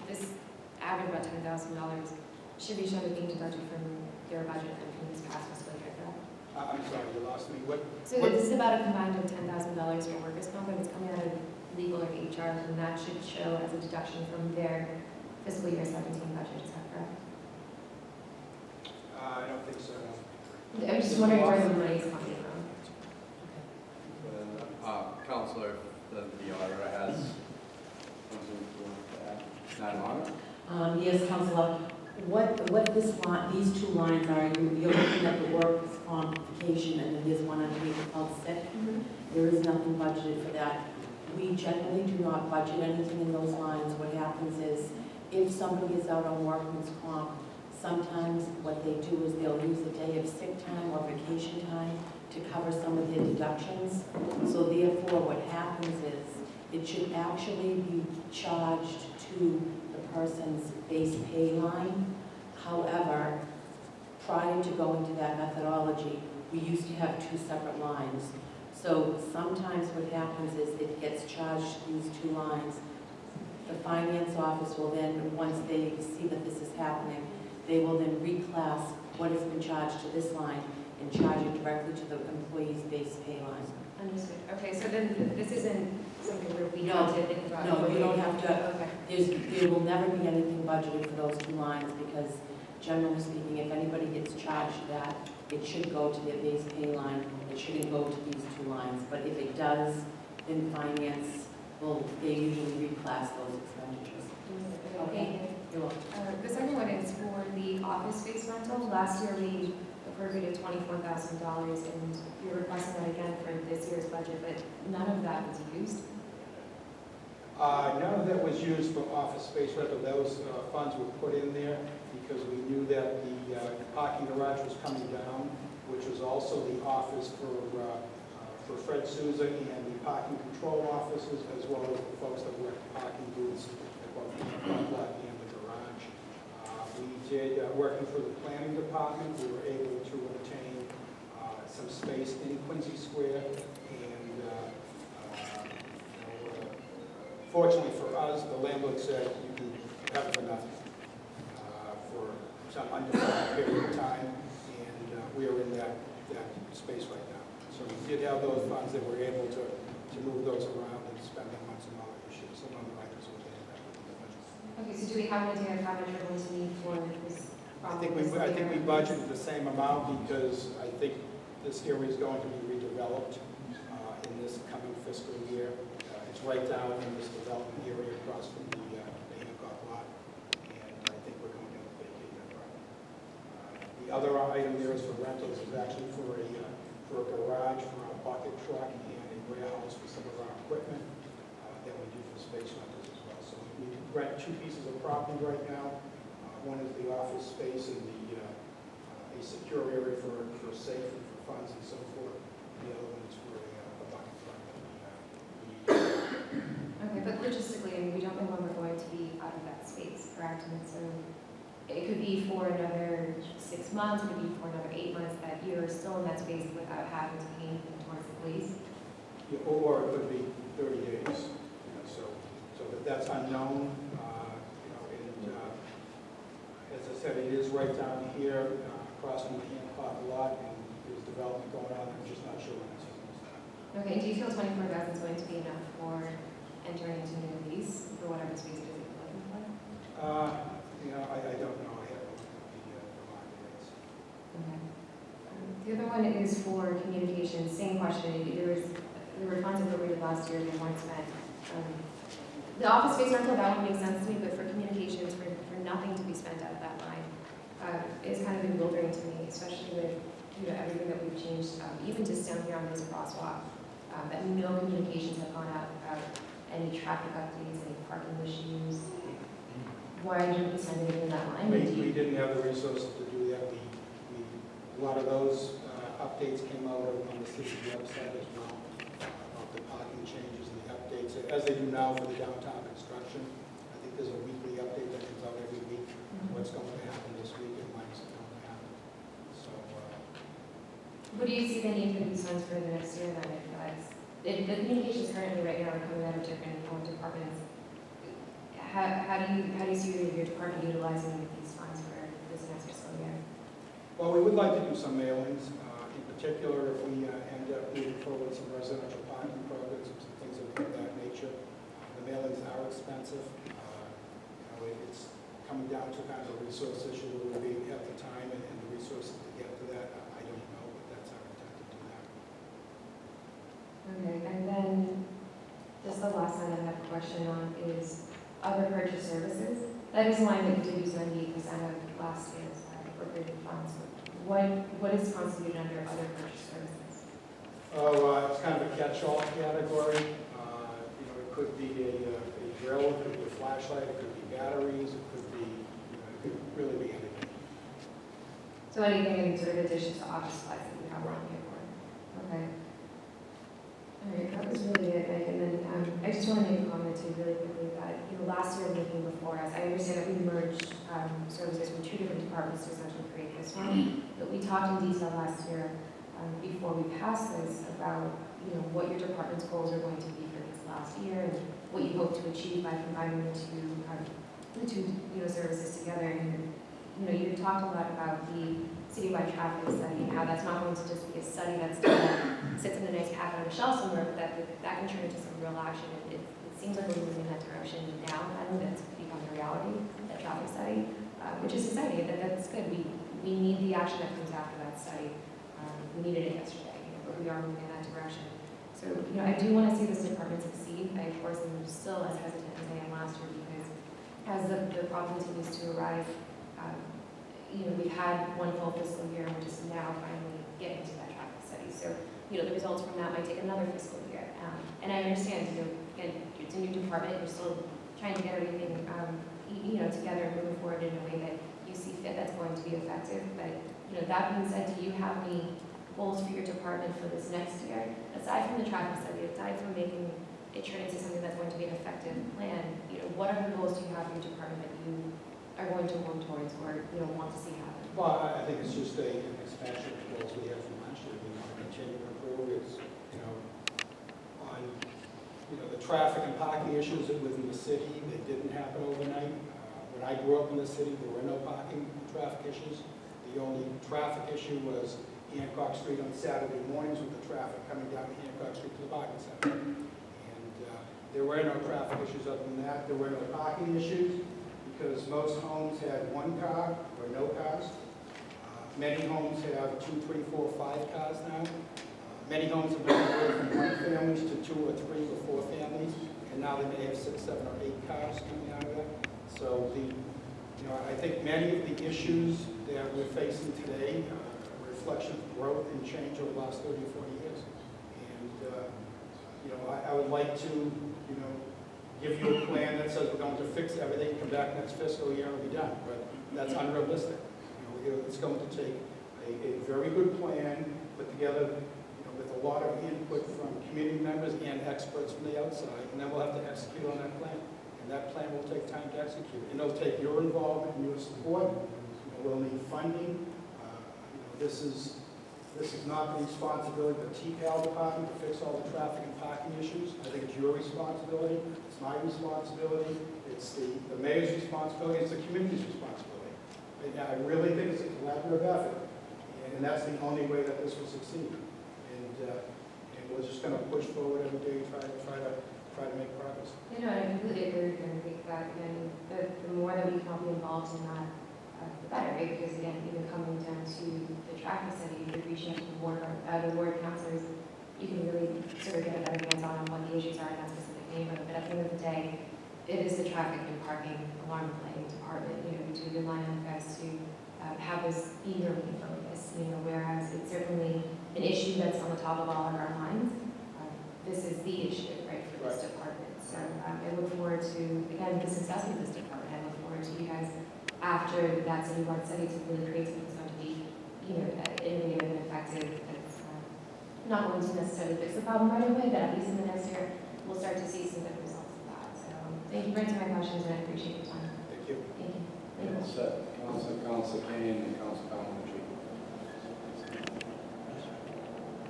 this average about $10,000 should be shown as being deducted from their budget and from this past fiscal year, correct? I'm sorry, you lost me. So this is about a combined of $10,000 for workers' comp, and it's coming out of legal or HR, and that should show as a deduction from their fiscal year 17 budget, is that correct? I don't think so, no. I'm just wondering where the money is coming from. Counselor, the auditor has something to add. Madam Auditor? Yes, Councilor. What these two lines are, you're looking at the workers' complication, and then there's one underneath called sick. There is nothing budgeted for that. We generally do not budget anything in those lines. What happens is, if somebody is out on workman's comp, sometimes what they do is they'll use a day of sick time or vacation time to cover some of their deductions. So therefore, what happens is, it should actually be charged to the person's base pay line. However, prior to going to that methodology, we used to have two separate lines. So sometimes what happens is it gets charged to these two lines. The finance office will then, once they see that this is happening, they will then reclass what has been charged to this line and charge it directly to the employee's base pay line. Understood. Okay, so then this isn't something where we No, have to think about. No, you don't have to. Okay. There will never be anything budgeted for those two lines, because generally speaking, if anybody gets charged that, it should go to their base pay line. It shouldn't go to these two lines. But if it does, then finance they usually reclass those expenditures. Okay. You're welcome. The second one is for the office space rental. Last year, we appropriated $24,000, and you're requesting that again for this year's budget, but none of that was used. None of that was used for office space rental. Those funds were put in there because we knew that the parking garage was coming down, which was also the office for Fred Souza and the parking control offices, as well as the folks that work parking booths at both the front lot and the garage. We did, working for the planning department, we were able to obtain some space in Quincy Square, and fortunately for us, the landlord said you can have it for nothing for some undefined period of time, and we are in that space right now. So we did have those funds that we're able to move those around and spend them on some other issues, some other items within that. Okay, so do we have an idea of how much we're going to need for this? I think we budgeted the same amount because I think this area is going to be redeveloped in this coming fiscal year. It's right down in this development area across from the Hancock lot, and I think we're going to vacate that property. The other item there is for rentals is actually for a garage, for a bucket truck, and a warehouse for some of our equipment that we do for space rentals as well. So we rent two pieces of property right now. One is the office space and a secure area for safe and for funds and so forth. The other one is for a bucket truck that Okay, but logistically, I mean, we don't know when we're going to be out of that space, correct? And so it could be for another 6 months, it could be for another 8 months, that you're still in that space without having to pay anything towards the lease. or it could be 30 days. So that's unknown. As I said, it is right down here, across from the Hancock lot, and there's development going on. I'm just not sure when it's going to start. Okay, do you feel 24,000 is going to be enough for entering into a new lease for whatever space it is that you're looking for? I don't know. I haven't looked at the market rates. Okay. The other one is for communications, same question. There were funds appropriated last year that weren't spent. The office space rental, that would make sense to me, but for communications, for nothing to be spent out of that line, is kind of bewildering to me, especially with everything that we've changed, even just down here on this crosswalk, that no communications have gone out about any traffic updates, any parking issues. Why didn't we send anything in that line? We didn't have the resources to do that. A lot of those updates came out on the city website as well, about the parking changes and the updates, as they do now for the downtown construction. I think there's a weekly update that comes out every week, what's going to happen this week and when it's going to happen. So, What do you see the need for these funds for the next year then? If the communications currently right now are coming out of different departments, how do you see your department utilizing these funds for this next fiscal year? well, we would like to do some mailings, in particular if we end up moving forward with some residential parking programs and some things of that nature. The mailings are expensive. It's coming down to kind of a resource issue where we'll be at the time and the resources to get to that. I don't know, but that's our intent to do that. Okay, and then just the last line I have a question on is other purchase services. That is a line that you did use 98% of last year's appropriated funds. What is constituted under other purchase services? It's kind of a catch-all category. It could be a grill, it could be a flashlight, it could be batteries, it could be, it could really be anything. So anything in sort of addition to office supplies that we have around here for? Okay. All right, that was really it, Meg. And then I just want to make a comment too really quickly that, last year looking before us, I understand that we merged services from two different departments to essentially create this one. But we talked in detail last year before we passed this about, what your department's goals are going to be for this last year and what you hope to achieve by combining the two services together. And, you talked a lot about the citywide traffic study and how that's not going to just be a study that's sits in a nice packet on a shelf somewhere, but that can turn into some real action. And it seems like we're moving in that direction now. I think that's becoming a reality, that traffic study, which is exciting. That's good. We need the action that comes after that study. We needed it yesterday, but we are moving in that direction. So, I do want to see this department succeed. I, of course, am still as hesitant as I am last year because as the problem continues to arise, we've had one full fiscal year and we're just now finally getting to that traffic study. study. So, the results from that might take another fiscal year. And I understand, again, it's a new department, you're still trying to get everything, together and moving forward in a way that you see fit that's going to be effective. But, that being said, do you have any goals for your department for this next year? Aside from the traffic study, aside from making it turn into something that's going to be an effective plan, what other goals do you have for your department that you are going to work towards or, want to see happen? Well, I think it's just an expansion of goals we have from last year. We want to continue to improve. It's, on, the traffic and parking issues within the city, they didn't happen overnight. When I grew up in the city, there were no parking traffic issues. The only traffic issue was Hancock Street on Saturday mornings with the traffic coming down Hancock Street to the parking center. And there were no traffic issues other than that. There were no parking issues because most homes had one car or no cars. Many homes have 2, 3, 4, 5 cars now. Many homes have been converted from 1 families to 2 or 3 or 4 families, and now they may have 6, 7, or 8 cars coming out of that. So I think many of the issues that we're facing today are a reflection of growth and change over the last 30 or 40 years. And I would like to give you a plan that says we're going to fix everything, come back next fiscal year and be done. But that's unrealistic. It's going to take a very good plan put together with a lot of input from community members and experts from the outside, and then we'll have to execute on that plan. And that plan will take time to execute. And it'll take your involvement and your support. We'll need funding. This is not the responsibility of the TPAL department to fix all the traffic and parking issues. I think it's your responsibility. It's my responsibility. It's the mayor's responsibility. It's the community's responsibility. And I really think it's a collaborative effort. And that's the only way that this will succeed. And we're just going to push forward every day, try to make progress. I completely agree with you. I think that, again, the more that we can all be involved in that, the better, right? Because, again, even coming down to the traffic study, you're reaching out to the ward counselors, you can really sort of get a better hands-on on what the issues are in that specific neighborhood. But at the end of the day, it is the traffic and parking alarm playing department, to rely on you guys to have this be your main focus, whereas it's certainly an issue that's on the top of all of our minds. This is the issue, right, for this department. So I look forward to, again, the success of this department. I look forward to you guys, after that citywide study, to really create something that's going to be, innovative and effective. That's not going to necessarily fix the problem right away, but at least in the next year, we'll start to see some good results of that. So thank you for answering my questions, and I appreciate your time. Thank you. Thank you. Thank you. Council Kane and Council Calhoun.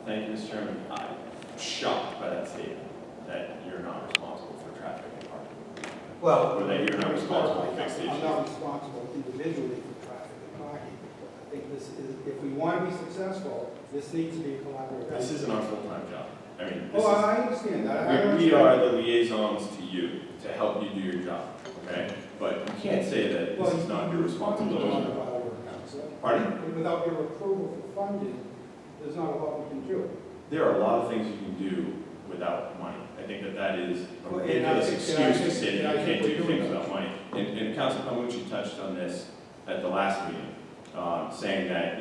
Thank you, Mr. Chairman. I'm shocked by that statement, that you're not responsible for traffic and parking. Well, Or that you're not responsible for fixed I'm issues. not responsible individually for traffic and parking. I think this is, if we want to be successful, this needs to be a collaborative effort. This isn't our full-time job. I mean, Oh, I understand that. we are the liaisons to you, to help you do your job, okay? But you can't say that this is not your responsibility. Pardon? Without your approval for funding, there's not a lot we can do. There are a lot of things you can do without money. I think that is a Well, ridiculous and I excuse think- to say and that I you think can't do we're doing things that. without money. And Council Pamucci touched on this at the last meeting, saying that,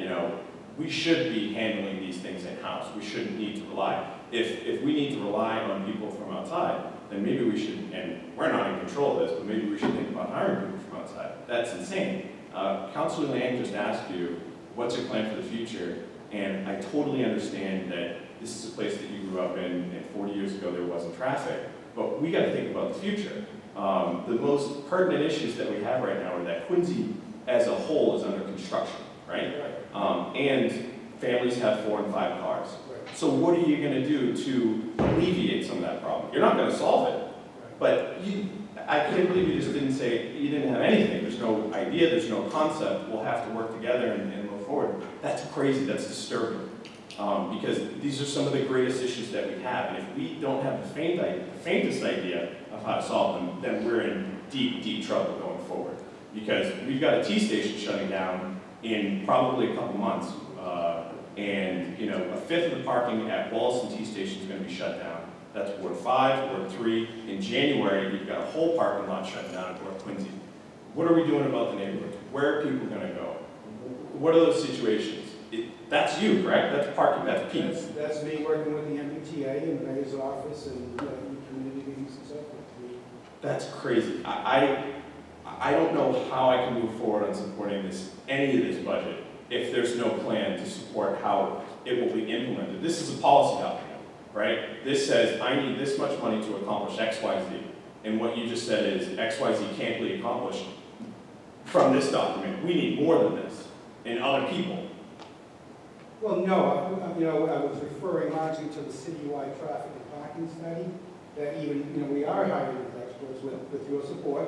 we should be handling these things in-house. We shouldn't need to rely. If we need to rely on people from outside, then maybe we should, and we're not in control of this, but maybe we should think about hiring people from outside. That's insane. Councilor Lang just asked you, what's your plan for the future? And I totally understand that this is a place that you grew up in, and 40 years ago there wasn't traffic, but we got to think about the future. The most pertinent issues that we have right now are that Quincy as a whole is under construction, right? And families have 4 and 5 cars. So what are you going to do to alleviate some of that problem? You're not going to solve it, but I can't believe you just didn't say, you didn't have anything. There's no idea, there's no concept. We'll have to work together and move forward. That's crazy, that's disturbing. Because these are some of the greatest issues that we have. And if we don't have the faintest idea of how to solve them, then we're in deep, deep trouble going forward. Because we've got a T station shutting down in probably a couple months. And a fifth of the parking at Wallaston T station is going to be shut down. That's Ward 5, Ward 3. In January, you've got a whole parking lot shut down at Ward Quincy. What are we doing about the neighborhood? Where are people going to go? What are those situations? That's you, correct? That's parking, that's Pete. That's me working with the MBTA and the mayor's office and community meetings and so forth. That's crazy. I don't know how I can move forward on supporting this, any of this budget, if there's no plan to support how it will be implemented. This is a policy document, right? This says, I need this much money to accomplish X, Y, Z. And what you just said is, X, Y, Z can't be accomplished from this document. We need more than this, and other people. Well, no, I was referring largely to the citywide traffic and parking study, that even, we are hiring experts with your support,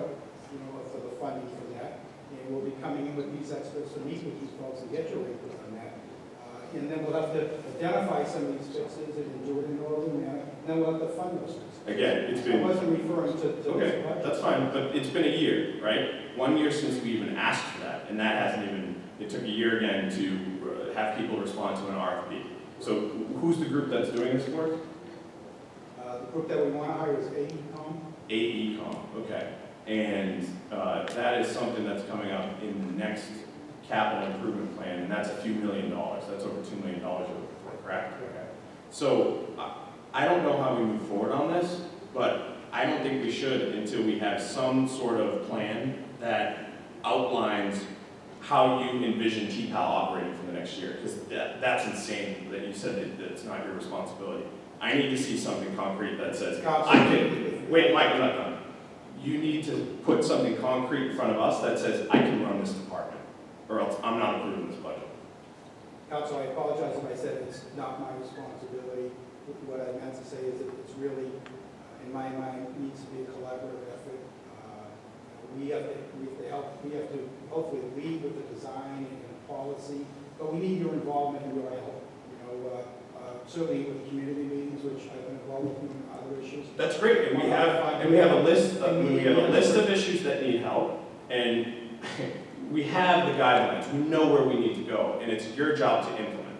for the funding for that. And we'll be coming in with these experts to meet with these folks and get your input on that. And then we'll have to identify some of these fixes and do it in an orderly manner, and then we'll have to fund those fixes. Again, it's been... I wasn't referring to this Okay, budget. that's fine, but it's been a year, right? 1 year since we even asked for that, and that hasn't even, it took a year again to have people respond to an RFP. So who's the group that's doing this work? The group that we want to hire is AECom. AECom, okay. And that is something that's coming up in the next capital improvement plan, and that's a few $1 million. That's over $2 million you're looking for, correct? Okay. So I don't know how we move forward on this, but I don't think we should until we have some sort of plan that outlines how you envision TPAL operating for the next year, because that's insane that you said that it's not your responsibility. I need to see something concrete that says, I can, wait, Mike, I'm not done. You need to put something concrete in front of us that says, I can run this department, or else I'm not approving this budget. Council, I apologize if I said it's not my responsibility. What I meant to say is that it's really, in my mind, needs to be a collaborative effort. We have to help, we have to hopefully lead with the design and policy, but we need your involvement and your help. Certainly with the community meetings, which I've been involved with in other issues. That's great, and we have a list of issues that need help, and we have the guidelines. We know where we need to go, and it's your job to implement.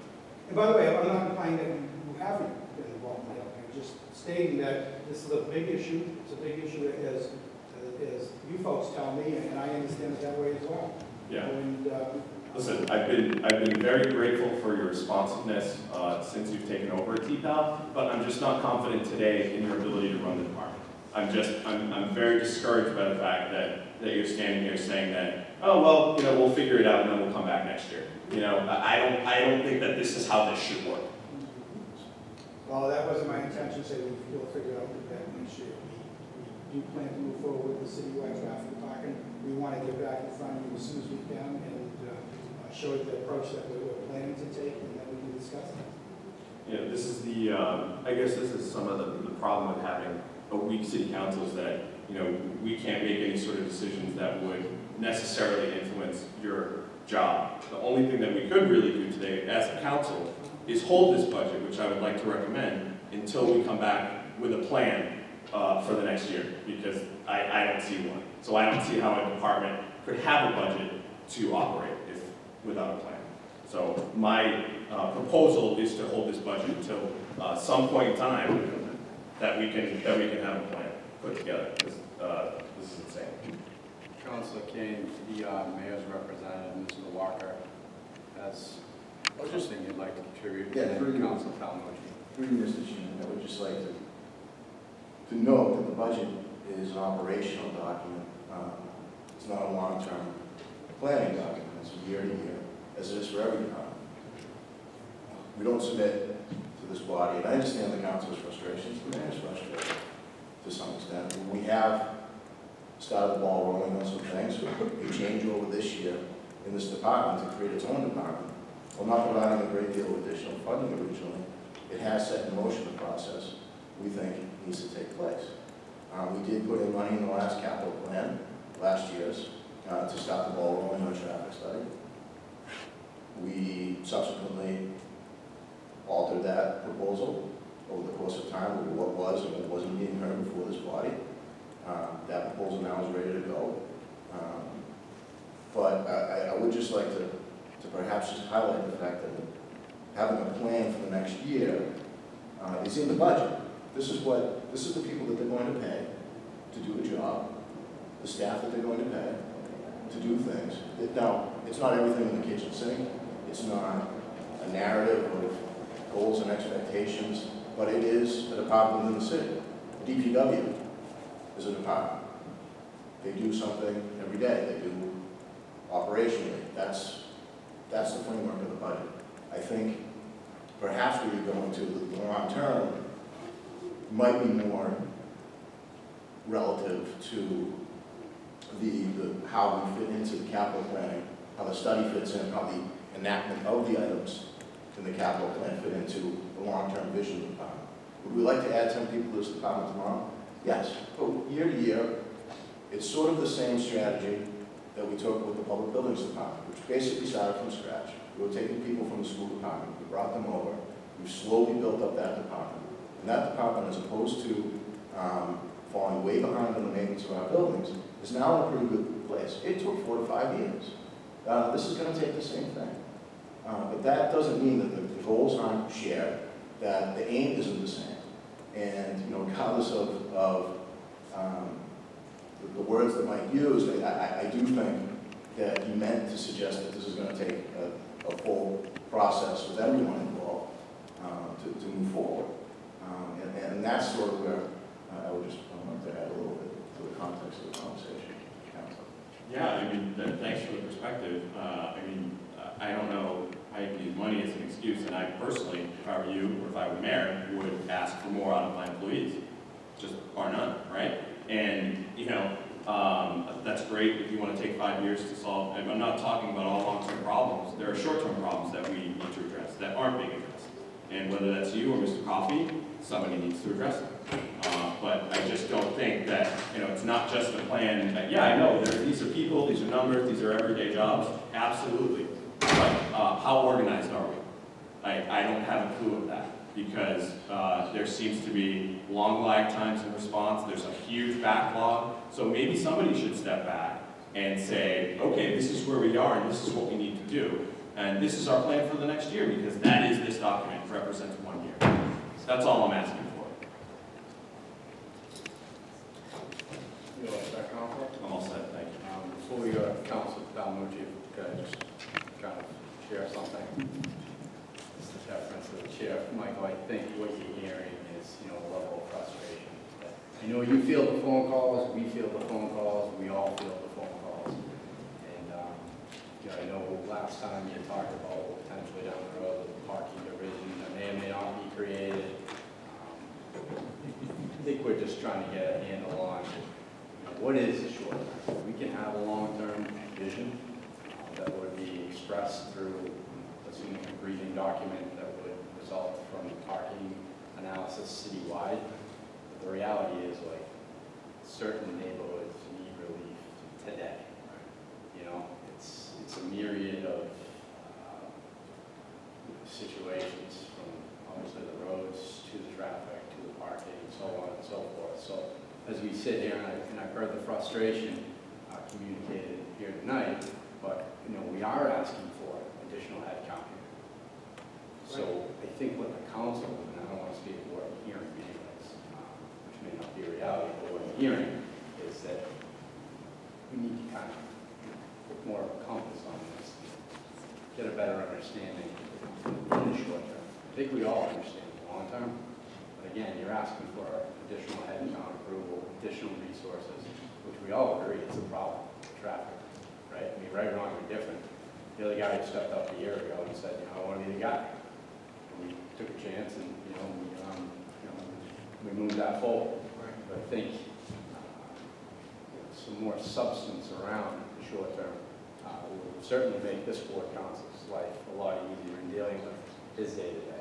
And by the way, I'm not implying that you haven't been involved in that. I'm just stating that this is a big issue. It's a big issue as you folks tell me, and I understand it that way as well. Yeah. And, listen, I've been very grateful for your responsiveness since you've taken over at TPAL, but I'm just not confident today in your ability to run the department. I'm very discouraged by the fact that you're standing here saying that, oh, well, we'll figure it out and then we'll come back next year. I don't think that this is how this should work. well, that wasn't my intention, say we'll figure it out back next year. We do plan to move forward with the citywide traffic and parking. We want to get back in front of you as soon as we can and show you the approach that we're planning to take, and then we can discuss it. This is I guess this is some of the problem with having a weak city council is that, we can't make any sort of decisions that would necessarily influence your job. The only thing that we could really do today as a council is hold this budget, which I would like to recommend, until we come back with a plan for the next year, because I don't see one. So I don't see how a department could have a budget to operate without a plan. So my proposal is to hold this budget until some point in time that we can have a plan put together. This is insane. Councilor Kane, the mayor's representative, Mr. Walker, has something you'd like to contribute Yeah, to through you. Council Calhoun. Through you, Mr. Chairman, I would just like to note that the budget is an operational document. It's not a long-term planning document. It's year to year, as it is for every department. We don't submit to this body, and I understand the council's frustrations. The mayor's frustrated to some extent. We have started the ball rolling on some things. A changeover this year in this department to create its own department, while not providing a great deal of additional funding originally, it has set in motion a process we think needs to take place. We did put in money in the last capital plan, last year's, to start the ball rolling on a traffic study. We subsequently altered that proposal over the course of time with what was and what wasn't being heard before this body. That proposal now is ready to go. But I would just like to perhaps just highlight the fact that having a plan for the next year is in the budget. This is the people that they're going to pay to do a job, the staff that they're going to pay to do things. Now, it's not everything in the kitchen sink. It's not a narrative of goals and expectations, but it is a department in the city. DPW is a department. They do something every day. They do operationally. That's the framework of the budget. I think perhaps we could go into the long term might be more relative to the how we fit into the capital planning, how the study fits in, how the enactment of the items in the capital plan fit into the long-term vision of the department. Would we like to add 10 people to this department tomorrow? Yes. But year to year, it's sort of the same strategy that we took with the public buildings department, which basically started from scratch. We were taking people from the school department, we brought them over, we've slowly built up that department. And that department, as opposed to falling way behind on the maintenance of our buildings, is now in a pretty good place. It took 4 to 5 years. This is going to take the same thing. But that doesn't mean that the goals aren't shared, that the aim isn't the same. And, you know, regardless of the words that Mike used, I do think that he meant to suggest that this is going to take a full process with everyone involved to move forward. And that's sort of where I would just want to add a little bit to the context of the conversation. Council. Yeah, I mean, thanks for the perspective. I mean, I don't know, I can use money as an excuse, and I personally, if I were you, or if I were mayor, would ask for more out of my employees, just bar none, right? And, you know, that's great if you want to take 5 years to solve, and I'm not talking about all long-term problems. There are short-term problems that we need to address that aren't being addressed. And whether that's you or Mr. Coffey, somebody needs to address them. But I just don't think that, you know, it's not just a plan that, yeah, I know, these are people, these are numbers, these are everyday jobs, absolutely. But how organized are we? I don't have a clue of that, because there seems to be long lag times in response, there's a huge backlog, so maybe somebody should step back and say, okay, this is where we are and this is what we need to do, and this is our plan for the next year, because that is this document, it represents 1 year. So that's all I'm asking for. You want to start, Council? I'm all set, thank you. Before we go to Council Palmucci, could I just kind of share something? Just a deference to the chair. Michael, I think what you're hearing is, you know, a level of frustration. I know you feel the phone calls, we feel the phone calls, we all feel the phone calls. And, you know, I know last time you talked about potentially down the road, the parking division that may or may not be created. I think we're just trying to get a handle on, you know, what is the short term? We can have a long-term vision that would be expressed through, assuming a briefing document that would result from parking analysis citywide. But the reality is, like, certain neighborhoods need relief today. You know, it's a myriad of situations, from obviously the roads to the traffic to the parking and so on and so forth. So as we sit here, and I've heard the frustration communicated here tonight, but, you know, we are asking for additional headcount. So I think what the council, and I don't want to speak for what I'm hearing anyways, which may not be a reality, but what I'm hearing is that we need to kind of put more of a compass on this, get a better understanding in the short term. I think we all understand the long term, but again, you're asking for additional headcount approval, additional resources, which we all agree it's a problem, traffic, right? I mean, right or wrong or different. The other guy who stepped up a year ago and said, you know, I want to be the guy. And we took a chance and, you know, we moved that forward. But I think some more substance around the short term will certainly make this board council's life a lot easier in dealing with his day-to-day.